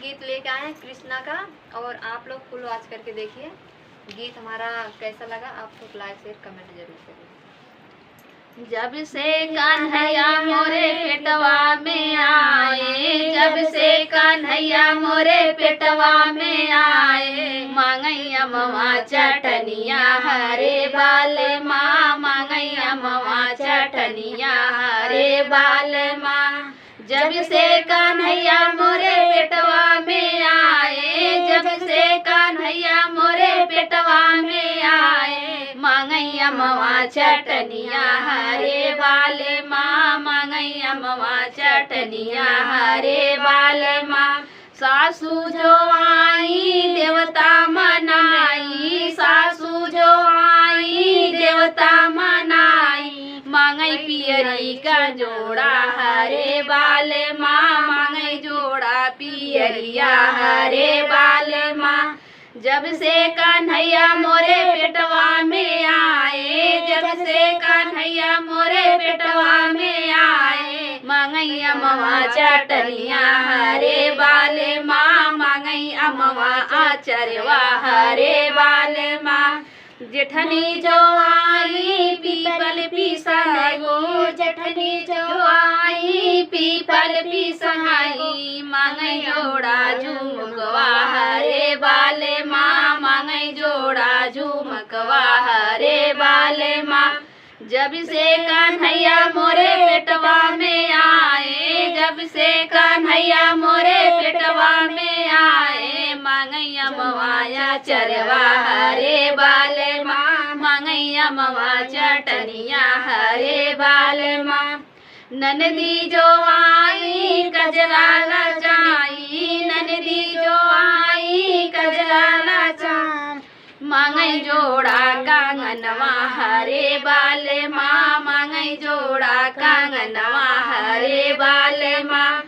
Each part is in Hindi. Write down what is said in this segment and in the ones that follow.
गीत लेके आए हैं कृष्णा का, और आप लोग फुल वॉच करके देखिए। गीत हमारा कैसा लगा आप लोग लाइक शेयर कमेंट जरूर करिए। जब से कन्हैया मोरे पेटवा में आए, जब से कन्हैया मोरे पेटवा में आए, मांगैया मवा चटनिया हरे बाल माँ, मांगैया मवा चटनिया हरे बाल माँ। जब से कन्हैया मोरे पेटवा में आए, जब से कन्हैया मोरे पेटवा में आए, मांगैया मवा चटनिया हरे बाल माँ, मांगैया मवा चटनिया हरे बाल माँ। सासू जो आई देवता मनाई, सासू जो आई देवता मनाई, मांगई पियरी का जोड़ा हरे बाल माँ, मांगई जोड़ा पियरिया हरे बाल माँ। जब से कन्हैया मोरे पेटवा में आए, जब से कन्हैया मोरे पेटवा में आए, मांगैया मवा चटनिया हरे बाल माँ, मांगैया मवा आचरवा हरे बाल माँ। जेठनी जो आई पीपल पीसनाई गो, जेठनी जो आई पीपल पीसनाई, मांगई जोड़ा झुमकवा हरे बाल माँ, मांगई जोड़ा झुमकवा हरे बाल माँ। जब से कन्हैया मोरे पेटवा में आए, जब से कन्हैया मोरे पेटवा में आए, मांगैया मवाया चरवा हरे बाल माँ, मांगैया मवा चटनिया हरे बाल माँ। ननदी जो आई कजरा लचाई, ननदी जो आई कजरा लचाई, मांगई जोड़ा कंगनवा हरे बाल माँ, मांगई जोड़ा कंगनवा हरे बाल माँ,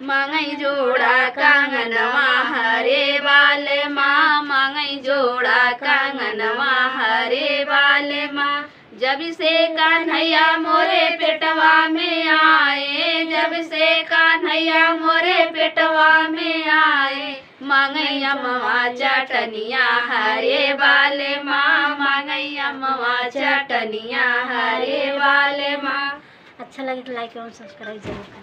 मांगई जोड़ा कंगनवा हरे बाल माँ, मांगई जोड़ा कंगनवा हरे बाल माँ। जब से कन्हैया मोरे पेटवा में आए, जब से कन्हैया मोरे पेटवा में आए, मांगैया मवा चटनिया हरे बाल माँ, मांगैया मवा चटनिया हरे बाल माँ। अच्छा लगे तो लाइक और सब्सक्राइब जरूर करें।